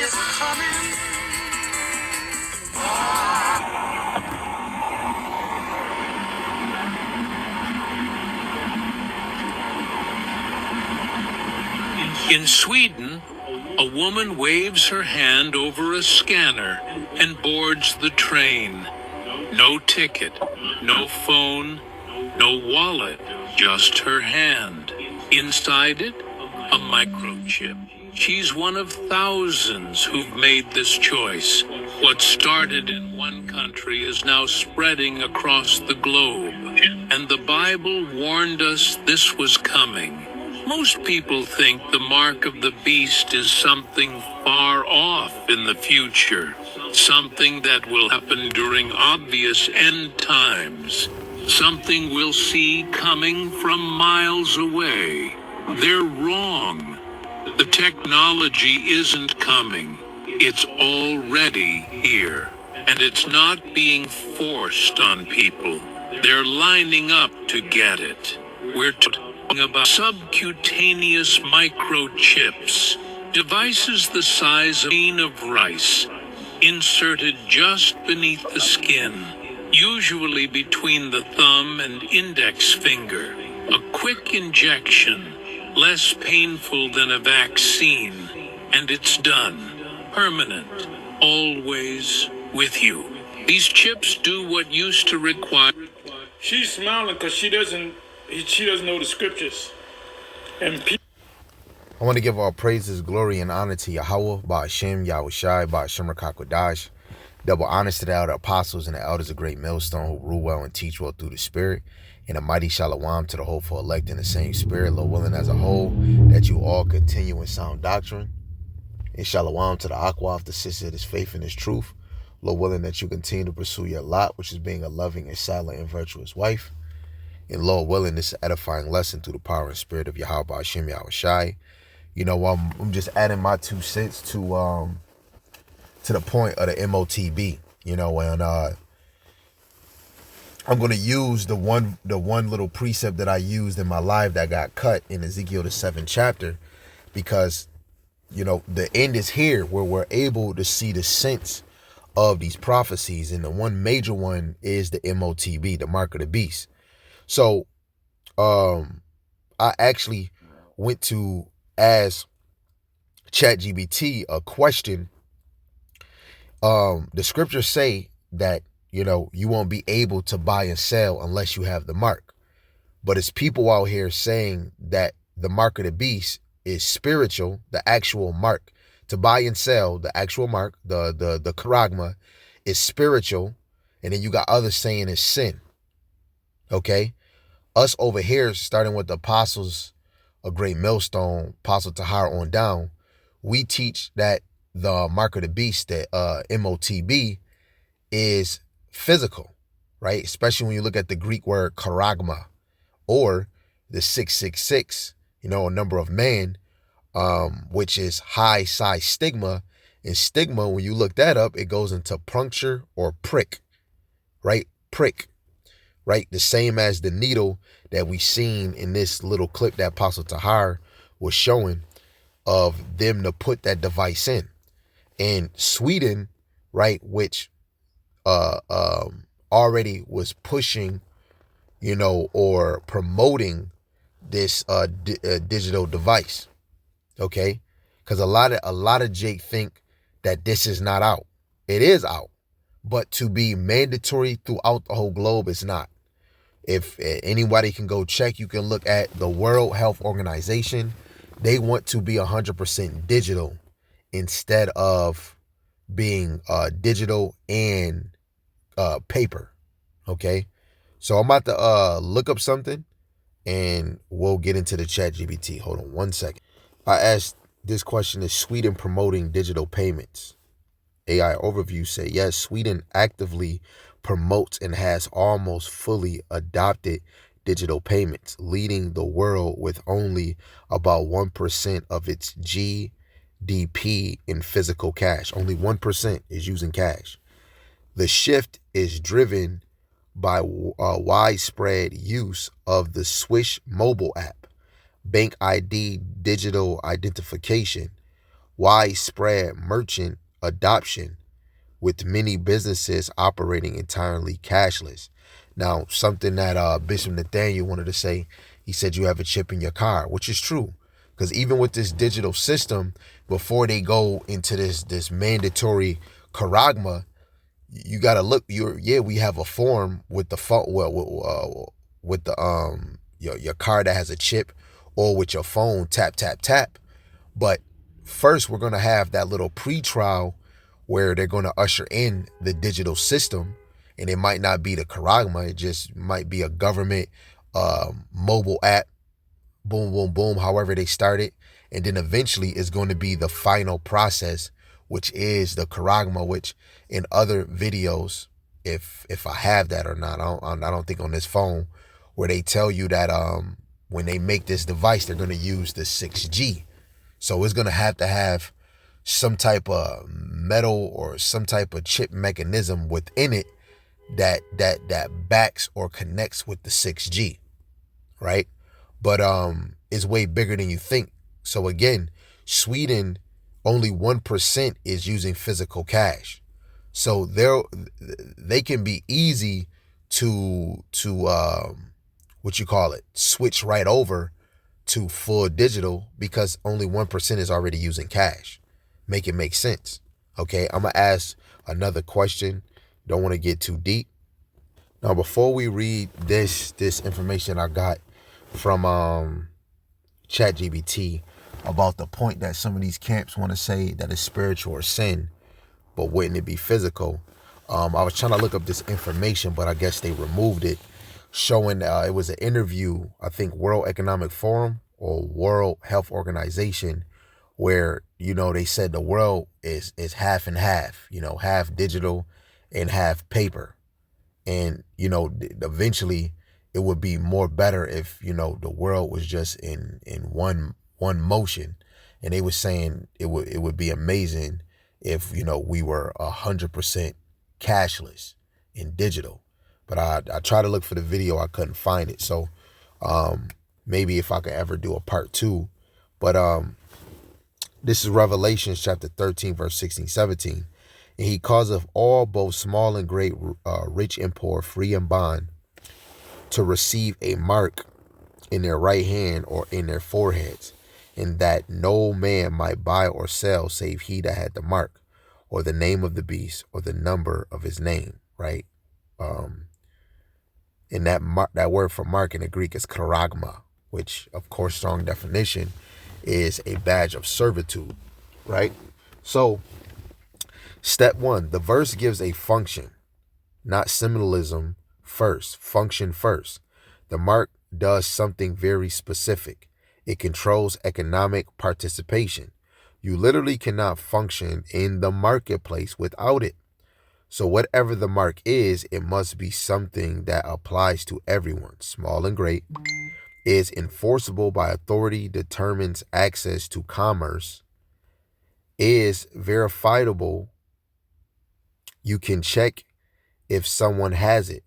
is coming. In Sweden, a woman waves her hand over a scanner and boards the train. No ticket, no phone, no wallet, just her hand. Inside it, a microchip. She's one of thousands who've made this choice. What started in one country is now spreading across the globe. And the Bible warned us this was coming. Most people think the mark of the beast is something far off in the future, something that will happen during obvious end times, something we'll see coming from miles away. They're wrong. The technology isn't coming. It's already here. And it's not being forced on people. They're lining up to get it. We're talking about subcutaneous microchips, devices the size of a grain of rice, inserted just beneath the skin, usually between the thumb and index finger. A quick injection, less painful than a vaccine, and it's done. Permanent, always with you. These chips do what used to require. She's smiling because she doesn't know the scriptures. And I want to give all praises, glory, and honor to Yahweh, Ba'ashem, Yahushai, Ba'ashem Rakakwadash. Double honors to the elder apostles and the elders of Great Millstone who rule well and teach well through the Spirit. And a mighty shalom to the hopeful elect in the same Spirit, Lord willing as a whole, that you all continue in sound doctrine. And shalom to the Akwaf, the sister of this faith and this truth. Lord willing that you continue to pursue your lot, which is being a loving and silent and virtuous wife. And Lord willing, this edifying lesson through the power and spirit of Yahweh Hashem Yahushai. You know, I'm just adding my 2 cents to the point of the Motb. You know, and I'm gonna use the one little precept that I used in my live that got cut in Ezekiel the 7th chapter, because you know the end is here where we're able to see the sense of these prophecies, and the one major one is the Motb, the mark of the beast. So I actually went to ask ChatGPT a question. The scriptures say that, you know, you won't be able to buy and sell unless you have the mark. But it's people out here saying that the mark of the beast is spiritual, the actual mark. To buy and sell, the actual mark, the charagma, is spiritual. And then you got others saying it's sin. Okay? Us over here, starting with the apostles, a Great Millstone, Apostle Tahar on down, we teach that the mark of the beast, that Motb, is physical, right? Especially when you look at the Greek word charagma, or the 666, you know, a number of man, which is high size stigma. And stigma, when you look that up, it goes into puncture or prick, right? Prick, right? The same as the needle that we seen in this little clip that Apostle Tahar was showing of them to put that device in. And Sweden, right, which already was pushing, you know, or promoting this digital device, okay? Because a lot of Jake think that this is not out. It is out, but to be mandatory throughout the whole globe, it's not. If anybody can go check, you can look at the World Health Organization. They want to be 100% digital instead of being digital and paper. Okay, so I'm about to look up something and we'll get into the ChatGPT. Hold on 1 second. I asked this question: is Sweden promoting digital payments? AI overview say yes, Sweden actively promotes and has almost fully adopted digital payments, leading the world with only about 1% of its GDP in physical cash. Only 1% is using cash. The shift is driven by widespread use of the Swish mobile app, Bank ID digital identification, widespread merchant adoption, with many businesses operating entirely cashless. Now, something that Bishop Nathaniel wanted to say, he said you have a chip in your car, which is true. Because even with this digital system, before they go into this mandatory charagma, you gotta look. We have a form with the phone, with the your car that has a chip, or with your phone, tap tap tap. But first, we're gonna have that little pre-trial where they're gonna usher in the digital system, and it might not be the charagma. It just might be a government mobile app. Boom, boom, boom. However they start it, and then eventually it's going to be the final process, which is the charagma. Which in other videos, if I have that or not, I don't think on this phone, where they tell you that when they make this device, they're going to use the 6G. So it's going to have some type of metal or some type of chip mechanism within it that backs or connects with the 6G, right? But it's way bigger than you think. So again, Sweden, only 1% is using physical cash. So they can be easy to what you call it, switch right over to full digital, because only 1% is already using cash. Make it make sense. Okay, I'm gonna ask another question. Don't want to get too deep. Now, before we read this information I got from ChatGPT about the point that some of these camps want to say that it's spiritual or sin, but wouldn't it be physical? I was trying to look up this information, but I guess they removed it, showing it was an interview, I think World Economic Forum or World Health Organization, where, they said the world is half and half, half digital and half paper. And, eventually it would be more better if, the world was just in one motion. And they were saying it would be amazing if, we were 100% cashless and digital. But I tried to look for the video, I couldn't find it. So maybe if I could ever do a part 2. But this is Revelation chapter 13, verse 16, 17. And he causeth all, both small and great, rich and poor, free and bond, to receive a mark in their right hand or in their foreheads, and that no man might buy or sell save he that had the mark, or the name of the beast, or the number of his name, right? And that word for mark in the Greek is charagma, which, of course, strong definition, is a badge of servitude, right? So, step 1, the verse gives a function, not symbolism first, function first. The mark does something very specific. It controls economic participation. You literally cannot function in the marketplace without it. So whatever the mark is, it must be something that applies to everyone, small and great, is enforceable by authority, determines access to commerce, is verifiable. You can check if someone has it.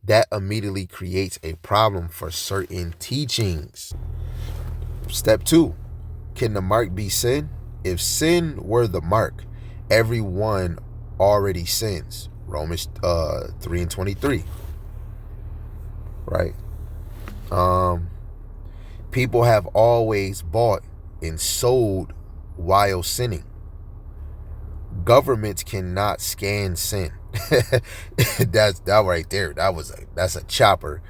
That immediately creates a problem for certain teachings. Step 2, can the mark be sin? If sin were the mark, everyone already sins. Romans 3:23. Right? People have always bought and sold while sinning. Governments cannot scan sin. That's that right there. That's a chopper.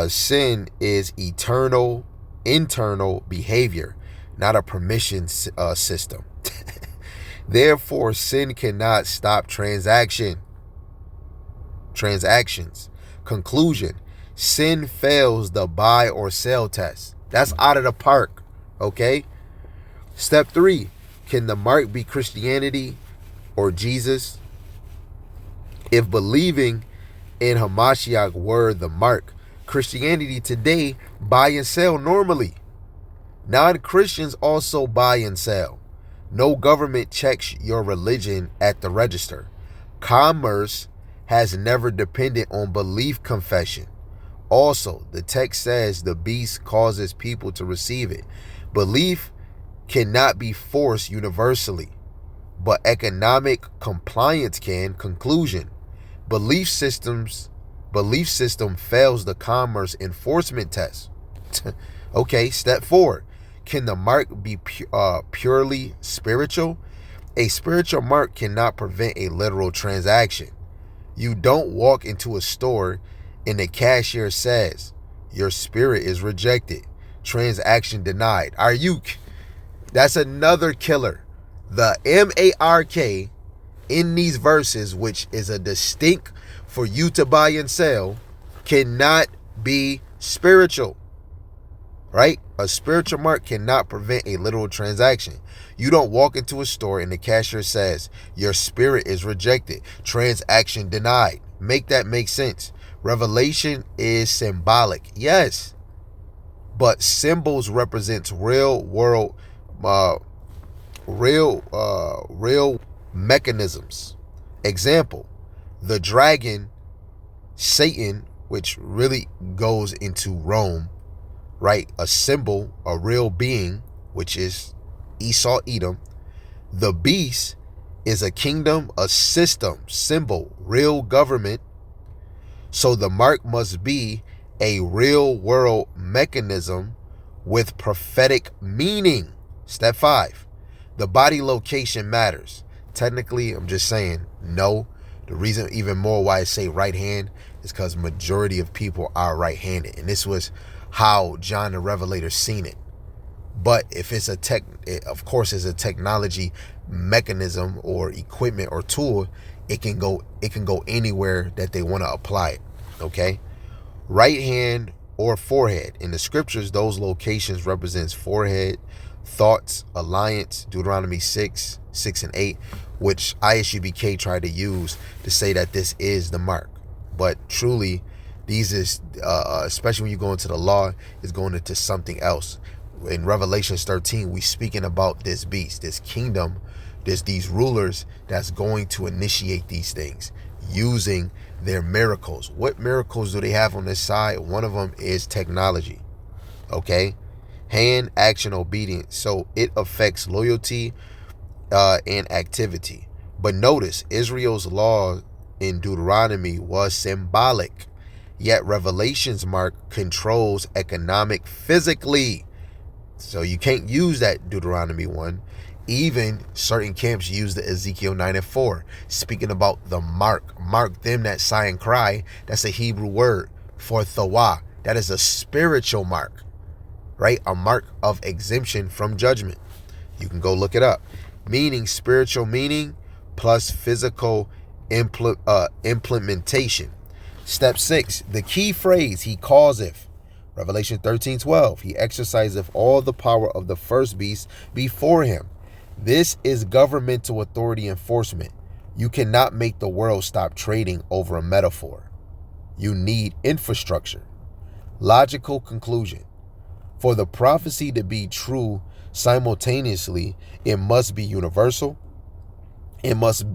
Sin is internal behavior, not a permission system. Therefore, sin cannot stop transactions. Conclusion: sin fails the buy or sell test. That's out of the park. Okay. Step 3: can the mark be Christianity or Jesus? If believing in Hamashiach were the mark, Christianity today buy and sell normally. Non-Christians also buy and sell. No government checks your religion at the register. Commerce has never depended on belief confession. Also, the text says the beast causes people to receive it. Belief cannot be forced universally, but economic compliance can. Conclusion. Belief system fails the commerce enforcement test. Okay, step 4. Can the mark be purely spiritual? A spiritual mark cannot prevent a literal transaction. You don't walk into a store and the cashier says, your spirit is rejected. Transaction denied. That's another killer. The MARK in these verses, which is a distinct for you to buy and sell, cannot be spiritual. Right? A spiritual mark cannot prevent a literal transaction. You don't walk into a store and the cashier says, your spirit is rejected. Transaction denied. Make that make sense. Revelation is symbolic. Yes. But symbols represents real mechanisms. Example, the dragon, Satan, which really goes into Rome, right? A symbol, a real being, which is Esau, Edom. The beast is a kingdom, a system, symbol, real government. So the mark must be a real world mechanism with prophetic meaning. Step 5. The body location matters. Technically, I'm just saying no. The reason even more why I say right hand is because majority of people are right-handed. And this was how John the Revelator seen it. But if it's of course it's a technology mechanism or equipment or tool, it can go anywhere that they want to apply it. Okay? Right hand or forehead. In the scriptures, those locations represents forehead, thoughts, alliance, Deuteronomy 6, 6 and 8, which ISUBK tried to use to say that this is the mark. But truly, these is, especially when you go into the law, is going into something else. In Revelation 13, we speaking about this beast, this kingdom, these rulers that's going to initiate these things using their miracles. What miracles do they have on this side? One of them is technology. Okay? Hand, action, obedience. So it affects loyalty and activity. But notice, Israel's law in Deuteronomy was symbolic, yet Revelation's mark controls economic physically. So you can't use that Deuteronomy 1. Even certain camps use the Ezekiel 9 and 4, speaking about the mark. Mark them that sigh and cry. That's a Hebrew word for thawah. That is a spiritual mark, right? A mark of exemption from judgment. You can go look it up. Meaning, spiritual meaning plus physical implementation. Step 6, the key phrase, he causeth. Revelation 13:12, he exerciseth all the power of the first beast before him. This is governmental authority enforcement. You cannot make the world stop trading over a metaphor. You need infrastructure. Logical conclusion. For the prophecy to be true simultaneously, it must be universal. It must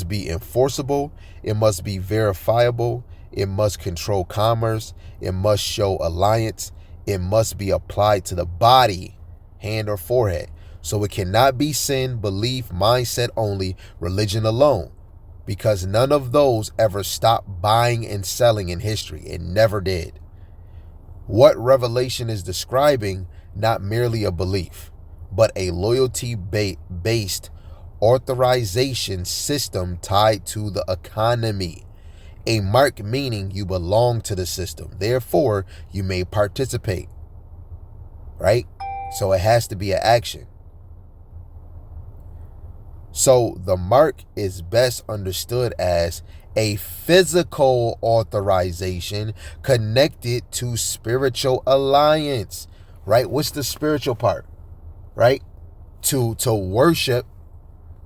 be enforceable. It must be verifiable. It must control commerce. It must show alliance. It must be applied to the body, hand or forehead. So it cannot be sin, belief, mindset only, religion alone. Because none of those ever stopped buying and selling in history. It never did. What Revelation is describing, not merely a belief, but a loyalty-based authorization system tied to the economy. A mark meaning you belong to the system. Therefore, you may participate. Right? So it has to be an action. So the mark is best understood as a physical authorization connected to spiritual alliance. Right? What's the spiritual part? Right? To worship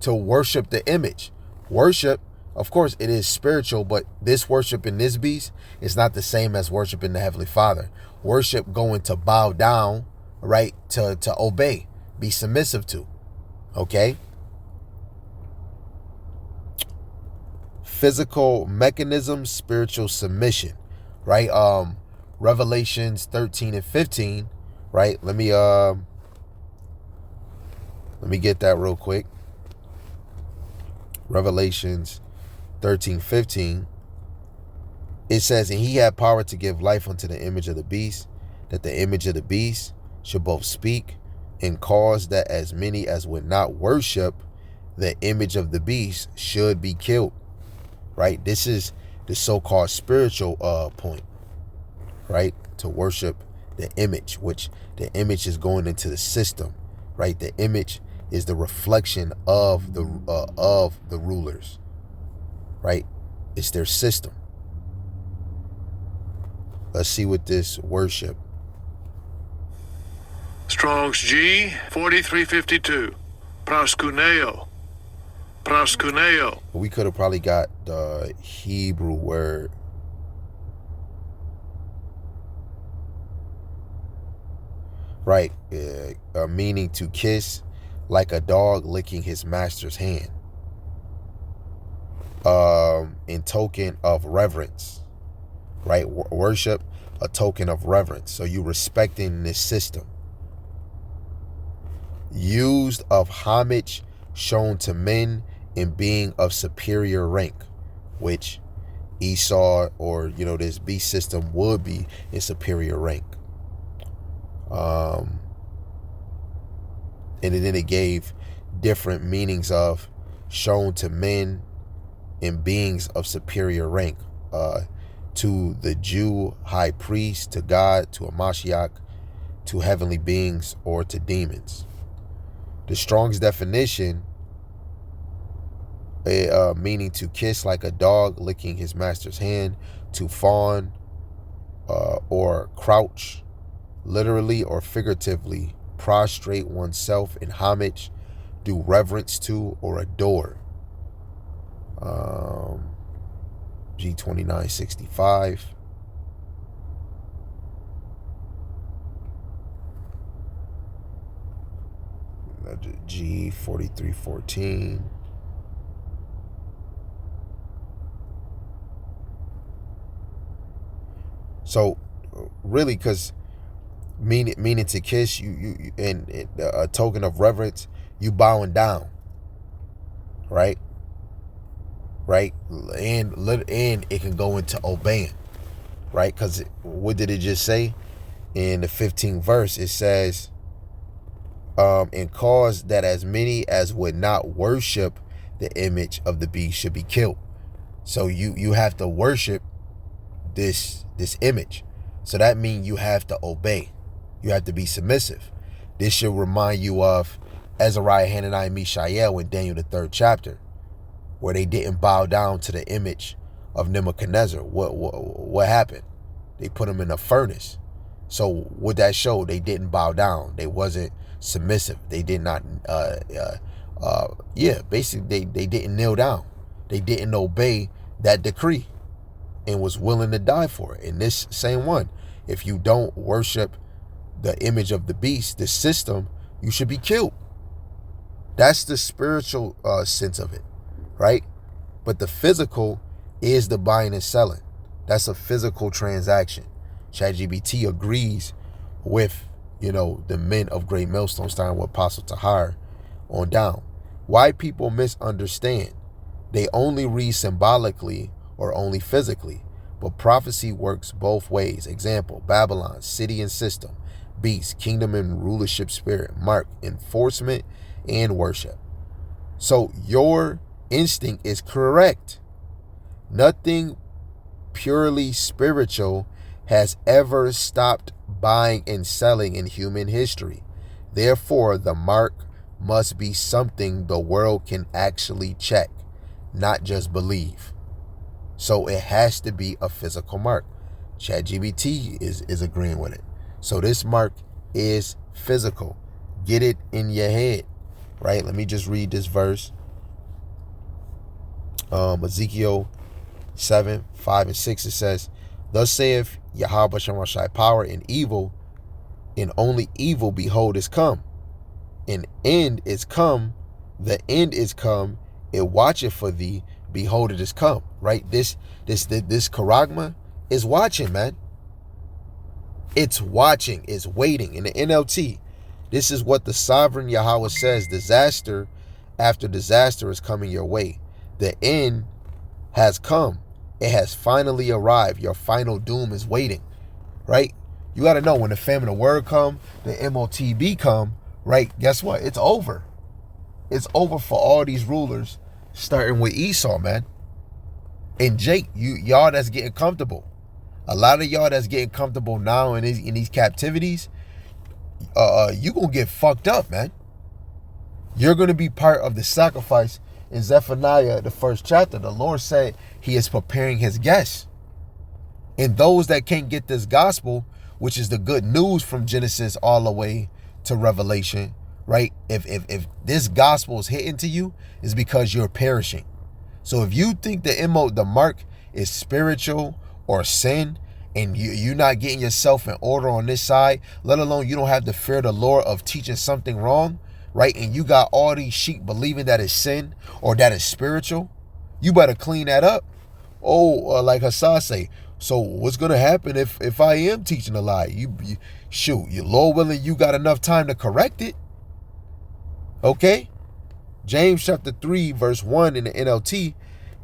the image. Worship, of course, it is spiritual, but this worship in this beast is not the same as worshiping the Heavenly Father. Worship going to bow down, right? To obey, be submissive to. Okay? Physical mechanism, spiritual submission, right? Revelations 13 and 15, right? Let me Let me get that real quick. Revelations 13:15. It says, and he had power to give life unto the image of the beast, that the image of the beast should both speak and cause that as many as would not worship the image of the beast should be killed. Right? This is the so-called spiritual point. Right? To worship the image, which the image is going into the system. Right? The image is the reflection of the rulers. Right? It's their system. Let's see what this worship. Strong's G 4352. Proskuneo. Proskuneo. We could have probably got the Hebrew word. Right. Meaning to kiss like a dog licking his master's hand. In token of reverence. Right? Worship, a token of reverence. So you respecting this system. Used of homage shown to men in being of superior rank, which Esau or, this beast system would be in superior rank. And then it gave different meanings of shown to men in beings of superior rank. To the Jew high priest, to God, to a Mashiach, to heavenly beings, or to demons. The Strong's definition, meaning to kiss like a dog licking his master's hand, to fawn or crouch, literally or figuratively, prostrate oneself in homage, do reverence to, or adore. G2965. G4314. So really, because meaning to kiss, you and a token of reverence, you bowing down, right? Right, and it can go into obeying, right? Because what did it just say in the 15th verse? It says, and cause that as many as would not worship the image of the beast should be killed. So you have to worship this image. So that means you have to obey. You have to be submissive. This should remind you of Azariah, Hananiah, Mishael in Daniel the 3rd chapter, where they didn't bow down to the image of Nebuchadnezzar. What happened? They put him in a furnace. So what that showed, they didn't bow down. They wasn't submissive. They did not, basically they didn't kneel down. They didn't obey that decree and was willing to die for it. And this same one, if you don't worship the image of the beast, the system, you should be killed. That's the spiritual sense of it. Right? But the physical is the buying and selling. That's a physical transaction. ChatGPT agrees with, the men of Great Millstone, starting with Apostle Tahir on down. Why people misunderstand. They only read symbolically or only physically. But prophecy works both ways. Example, Babylon, city and system. Beast, kingdom and rulership spirit. Mark, enforcement and worship. So your instinct is correct. Nothing purely spiritual has ever stopped buying and selling in human history. Therefore, the mark must be something the world can actually check, not just believe. So it has to be a physical mark. ChatGPT is agreeing with it. So this mark is physical. Get it in your head, right? Let me just read this verse. Ezekiel 7:5-6, it says, thus saith Yahweh Shemashai, power in evil, and only evil, behold, is come. An end is come, the end is come, it watcheth for thee, behold, it is come. Right? This charagma is watching, man. It's watching, it's waiting. In the NLT, This is what the sovereign Yahweh says. Disaster after disaster is coming your way. The end has come. It has finally arrived. Your final doom is waiting, right? You got to know when the famine of word come, the Motb come, right? Guess what? It's over. It's over for all these rulers, starting with Esau, man. And Jake, y'all that's getting comfortable. A lot of y'all that's getting comfortable now in these captivities, you gonna get fucked up, man. You're gonna be part of the sacrifice. In Zephaniah, the 1st chapter, the Lord said he is preparing his guests. And those that can't get this gospel, which is the good news from Genesis all the way to Revelation, right? If this gospel is hitting to you, it's because you're perishing. So if you think the mark is spiritual or sin, and you're not getting yourself in order on this side, let alone you don't have the fear of the Lord of teaching something wrong, right? And you got all these sheep believing that it's sin or that it's spiritual, you better clean that up. Like Hassan say, so what's going to happen if I am teaching a lie? You shoot, you Lord willing, you got enough time to correct it. Okay? James chapter 3, verse 1 in the NLT,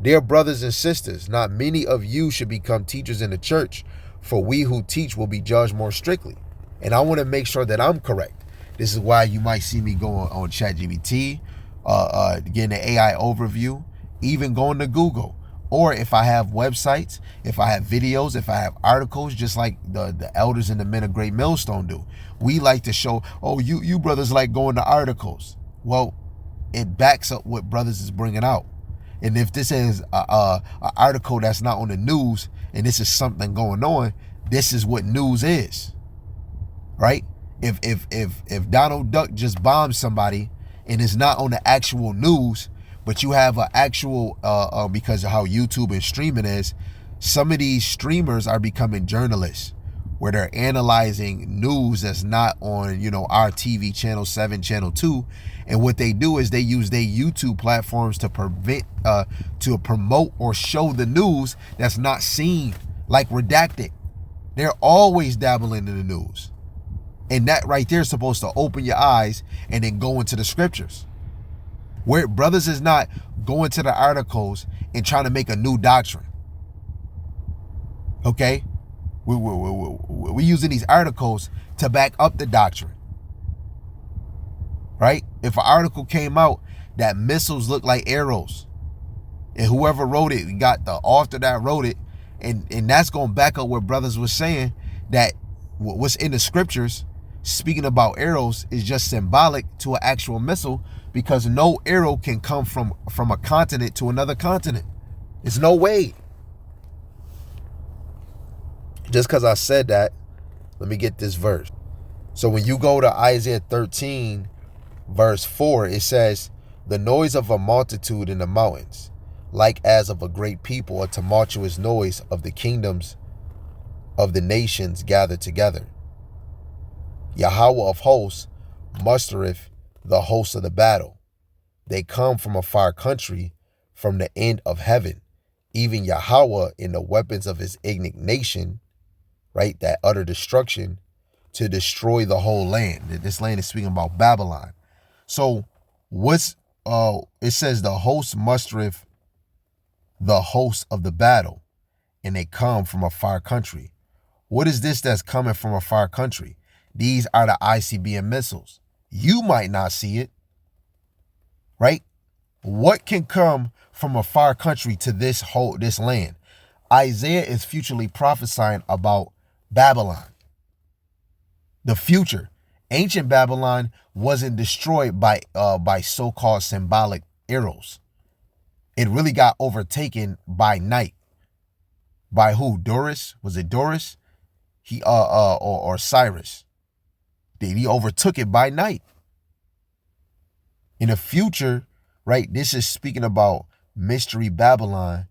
dear brothers and sisters, not many of you should become teachers in the church, for we who teach will be judged more strictly. And I want to make sure that I'm correct. This is why you might see me go on ChatGPT, getting an AI overview, even going to Google. Or if I have websites, if I have videos, if I have articles, just like the elders and the men of Great Millstone do. We like to show, you brothers like going to articles. Well, it backs up what brothers is bringing out. And if this is an article that's not on the news and this is something going on, this is what news is, right? If Donald Duck just bombed somebody and it's not on the actual news, but you have an actual, because of how YouTube and streaming is, some of these streamers are becoming journalists where they're analyzing news that's not on, our TV channel 7, channel 2. And what they do is they use their YouTube platforms to promote or show the news that's not seen, like Redacted. They're always dabbling in the news. And that right there is supposed to open your eyes and then go into the scriptures. Where brothers is not going to the articles and trying to make a new doctrine. Okay? We're using these articles to back up the doctrine. Right? If an article came out that missiles look like arrows, and whoever wrote it, we got the author that wrote it, and that's going to back up what brothers was saying, that what's in the scriptures, speaking about arrows, is just symbolic to an actual missile, because no arrow can come from a continent to another continent. There's no way. Just because I said that, let me get this verse. So when you go to Isaiah 13, verse 4, it says, the noise of a multitude in the mountains, like as of a great people, a tumultuous noise of the kingdoms of the nations gathered together. Yahweh of hosts mustereth the hosts of the battle. They come from a far country, from the end of heaven. Even Yahweh in the weapons of his indignation, right, that utter destruction, to destroy the whole land. This land is speaking about Babylon. So it says the host mustereth the host of the battle, and they come from a far country. What is this that's coming from a far country? These are the ICBM missiles. You might not see it, right? What can come from a far country to this land? Isaiah is futurely prophesying about Babylon. The future. Ancient Babylon wasn't destroyed by so-called symbolic arrows. It really got overtaken by night. By who? Doris? Was it Doris? Or Cyrus? He overtook it by night. In the future, right, this is speaking about Mystery Babylon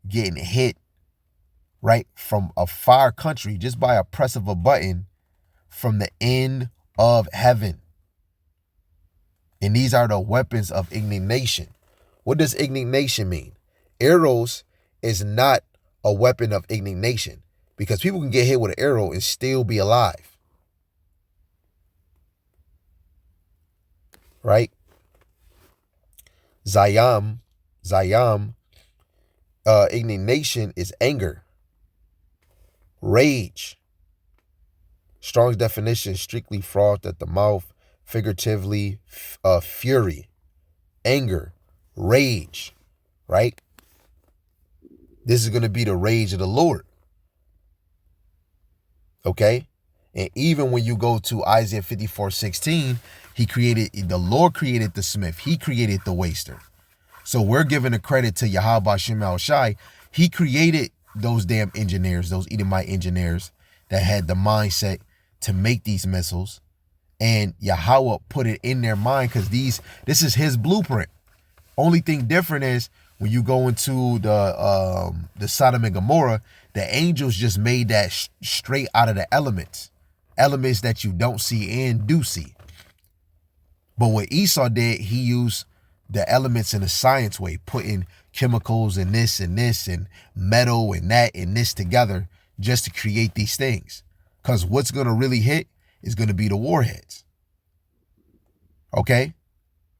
getting hit, right, from a far country just by a press of a button from the end of heaven. And these are the weapons of indignation. What does indignation mean? Arrows is not a weapon of indignation, because people can get hit with an arrow and still be alive. right? Zayam, indignation is anger, rage. Strong's definition, strictly froth at the mouth, figuratively, fury, anger, rage, right? This is going to be the rage of the Lord, okay? And even when you go to Isaiah 54:16, the Lord created the smith. He created the waster. So we're giving the credit to Yahweh Shem El Shai. He created those damn engineers, those Edomite engineers that had the mindset to make these missiles. And Yahweh put it in their mind because this is his blueprint. Only thing different is when you go into the Sodom and Gomorrah, the angels just made that straight out of the elements that you don't see and do see. But what Esau did, he used the elements in a science way, putting chemicals and this and metal and that and this together just to create these things. Because what's going to really hit is going to be the warheads. Okay?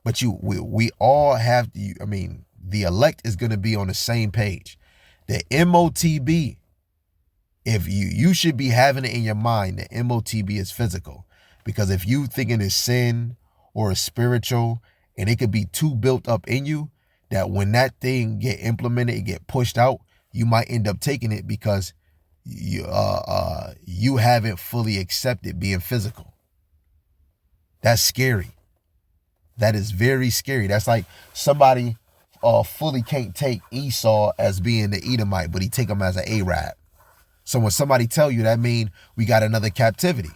But we all have, the elect is going to be on the same page. The Motb, if you should be having it in your mind that Motb is physical. Because if you thinking it's sin or it's spiritual, and it could be too built up in you that when that thing get implemented, it get pushed out, you might end up taking it because you haven't fully accepted being physical. That's scary. That is very scary. That's like somebody fully can't take Esau as being the Edomite, but he take him as an Arab. So when somebody tell you, that mean we got another captivity,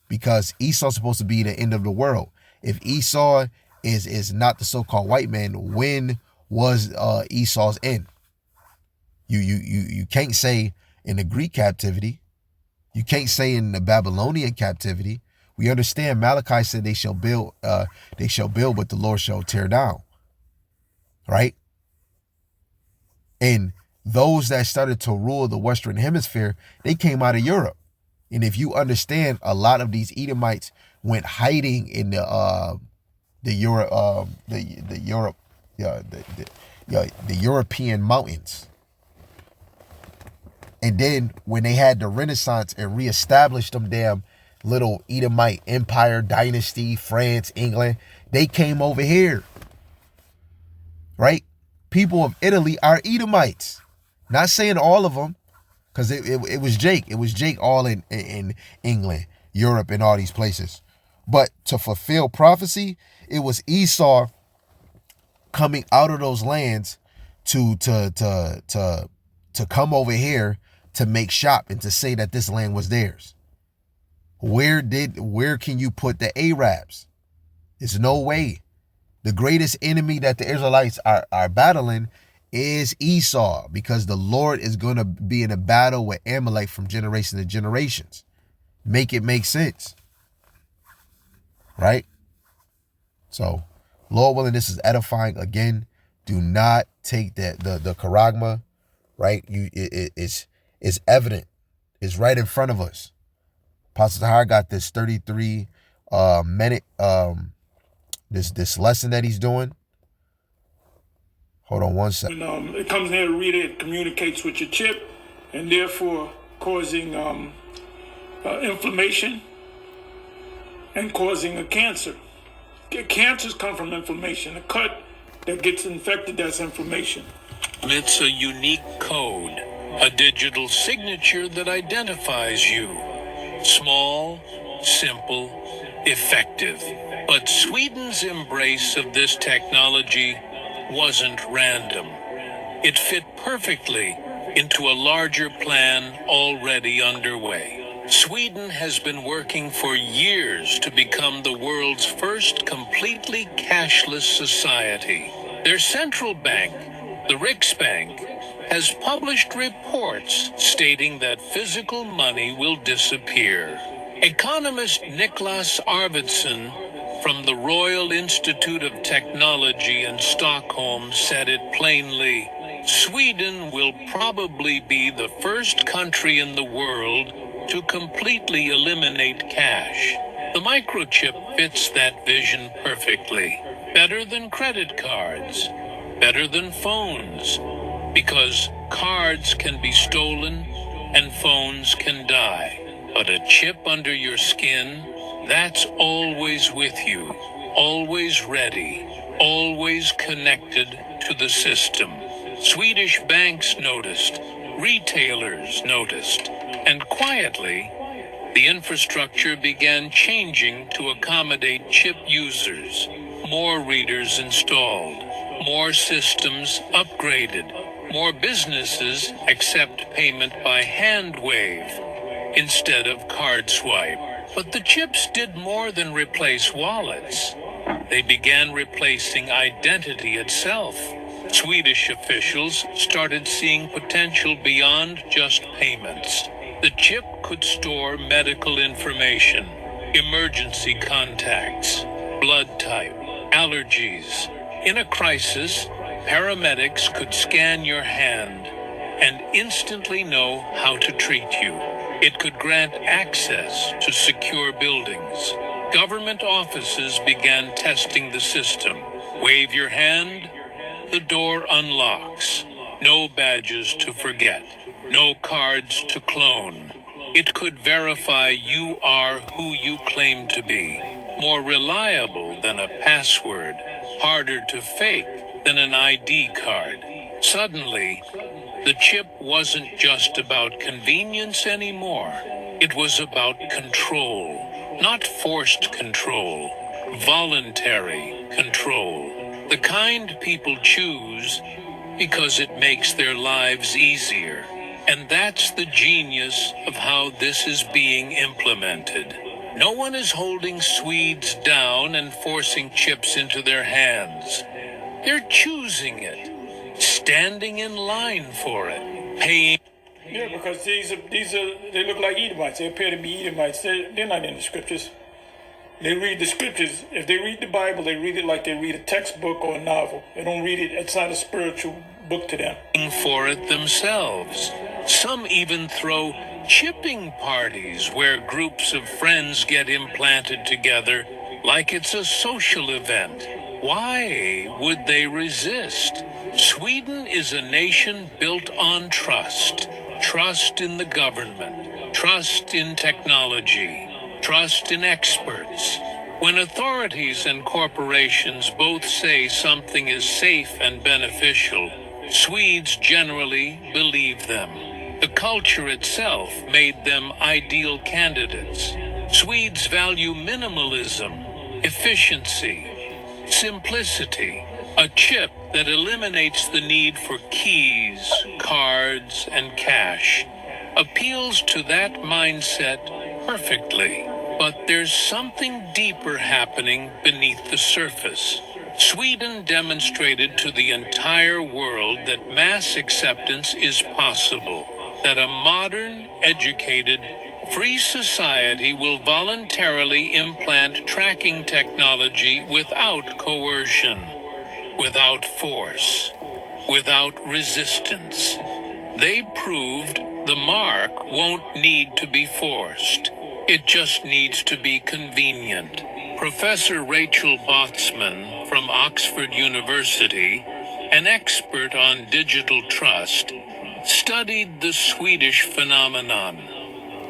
because Esau's supposed to be the end of the world. If Esau is not the so-called white man, when was Esau's end? You can't say in the Greek captivity. You can't say in the Babylonian captivity. We understand Malachi said they shall build, but the Lord shall tear down. Right? And those that started to rule the Western Hemisphere, they came out of Europe. And if you understand, a lot of these Edomites went hiding in the European mountains. And then when they had the Renaissance and reestablished them damn little Edomite empire dynasty, France, England, they came over here. Right? People of Italy are Edomites. Not saying all of them, because it was Jake. It was Jake all in England, Europe, and all these places. But to fulfill prophecy, it was Esau coming out of those lands to come over here to make shop and to say that this land was theirs. Where can you put the Arabs? There's no way. The greatest enemy that the Israelites are battling is Esau, because the Lord is going to be in a battle with Amalek from generation to generations. Make it make sense. Right? So, Lord willing, this is edifying. Again, do not take the charagma, right? It's evident. It's right in front of us. Pastor Tahar got this 33 minute this lesson that he's doing. Hold on one second. When it comes near to read it, it communicates with your chip, and therefore causing inflammation and causing a cancer. Cancers come from inflammation. A cut that gets infected, that's inflammation. It's a unique code, a digital signature that identifies you. Small, simple, effective. But Sweden's embrace of this technology wasn't random. It fit perfectly into a larger plan already underway. Sweden has been working for years to become the world's first completely cashless society. Their central bank, the Riksbank, has published reports stating that physical money will disappear. Economist Niklas Arvidsson from the Royal Institute of Technology in Stockholm said it plainly: Sweden will probably be the first country in the world to completely eliminate cash. The microchip fits that vision perfectly. Better than credit cards, better than phones, because cards can be stolen and phones can die. But a chip under your skin, that's always with you, always ready, always connected to the system. Swedish banks noticed, retailers noticed, and quietly, the infrastructure began changing to accommodate chip users. More readers installed, more systems upgraded, more businesses accept payment by hand wave instead of card swipe. But the chips did more than replace wallets. They began replacing identity itself. Swedish officials started seeing potential beyond just payments. The chip could store medical information, emergency contacts, blood type, allergies. In a crisis, paramedics could scan your hand and instantly know how to treat you. It could grant access to secure buildings. Government offices began testing the system. Wave your hand, the door unlocks. No badges to forget. No cards to clone. It could verify you are who you claim to be. More reliable than a password. Harder to fake than an ID card. Suddenly, the chip wasn't just about convenience anymore. It was about control. Not forced control. Voluntary control. The kind people choose because it makes their lives easier. And that's the genius of how this is being implemented. No one is holding Swedes down and forcing chips into their hands. They're choosing it, standing in line for it, paying. Yeah, because they look like Edomites. They appear to be Edomites. They're not in the scriptures. They read the scriptures. If they read the Bible, they read it like they read a textbook or a novel. They don't read it. It's not a spiritual book to them. For it themselves. Some even throw chipping parties where groups of friends get implanted together like it's a social event. Why would they resist? Sweden is a nation built on trust. Trust in the government. Trust in technology. Trust in experts. When authorities and corporations both say something is safe and beneficial, Swedes generally believe them. The culture itself made them ideal candidates. Swedes value minimalism, efficiency, simplicity. A chip that eliminates the need for keys, cards, and cash appeals to that mindset perfectly. But there's something deeper happening beneath the surface. Sweden demonstrated to the entire world that mass acceptance is possible, that a modern, educated, free society will voluntarily implant tracking technology without coercion, without force, without resistance. They proved the mark won't need to be forced. It just needs to be convenient. Professor Rachel Botsman from Oxford University, an expert on digital trust, studied the Swedish phenomenon.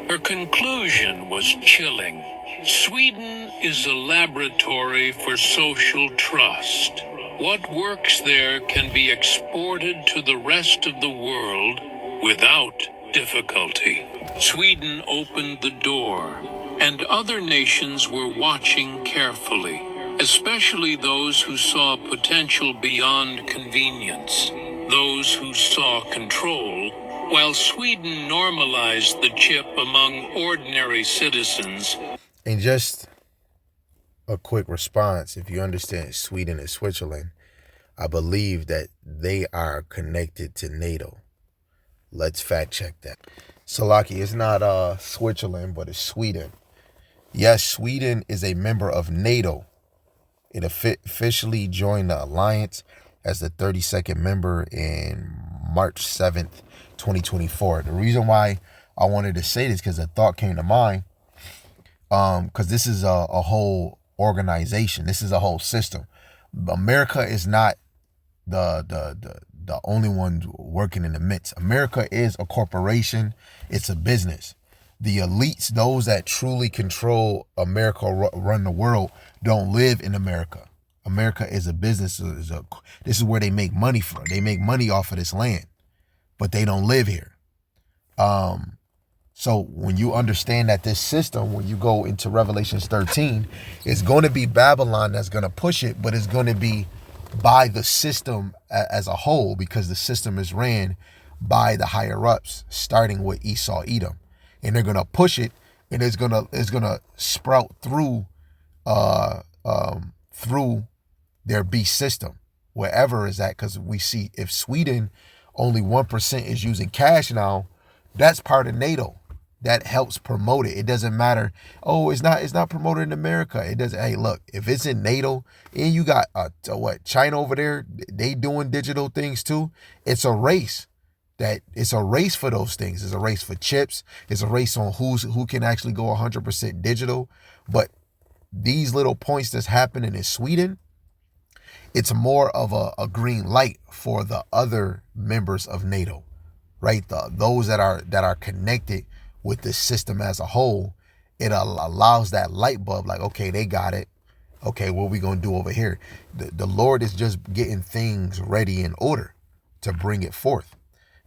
Her conclusion was chilling. Sweden is a laboratory for social trust. What works there can be exported to the rest of the world without difficulty. Sweden opened the door, and other nations were watching carefully, especially those who saw potential beyond convenience, those who saw control. While Sweden normalized the chip among ordinary citizens. And just a quick response, if you understand Sweden and Switzerland, I believe that they are connected to NATO. Let's fact check that. Salaki, it's not Switzerland, but it's Sweden. Yes, Sweden is a member of NATO. It officially joined the alliance as the 32nd member in March 7th, 2024. The reason why I wanted to say this because a thought came to mind. because this is a whole organization. This is a whole system. America is not the only one working in the midst. America is a corporation. It's a business. The elites, those that truly control America, run the world, don't live in America. America is a business. This is where they make money from. They make money off of this land, but they don't live here. So when you understand that this system, when you go into Revelations 13, it's going to be Babylon that's going to push it, but it's going to be by the system as a whole, because the system is ran by the higher ups, starting with Esau, Edom, and they're going to push it, and it's going to sprout through through their beast system, wherever is that. Because we see if Sweden only 1% is using cash now, that's part of NATO. That helps promote it. It doesn't matter. Oh, it's not promoted in America. It doesn't. Hey, look, if it's in NATO and you got China over there, they doing digital things too. It's a race. It's a race for those things. It's a race for chips. It's a race on who can actually go 100% digital. But these little points that's happening in Sweden, it's more of a green light for the other members of NATO, right? Those that are connected with the system as a whole. It allows that light bulb, like, okay, they got it. Okay, what are we going to do over here? The Lord is just getting things ready in order to bring it forth.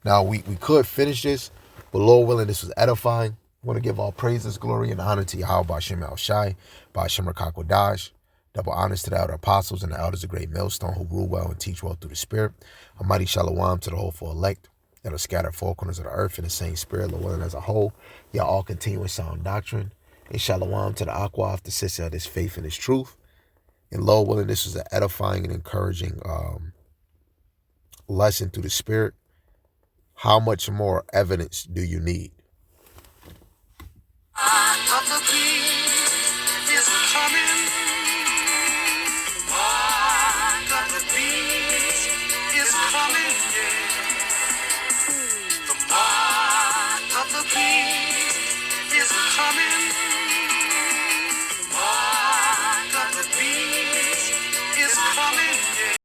Now, we could finish this, but Lord willing, this was edifying. I want to give all praises, glory, and honor to Yahweh Ba'Shem El Shai, Ba'Shem Rakakwadash. Double honors to the elder apostles and the elders of great millstone who rule well and teach well through the Spirit. A mighty shalom to the hopeful elect that are scattered four corners of the earth in the same spirit, Lord willing, as a whole. Y'all all continue in sound doctrine. And shalom to the aqua, the sister of this faith and this truth. And Lord willing, this was an edifying and encouraging lesson through the Spirit. How much more evidence do you need?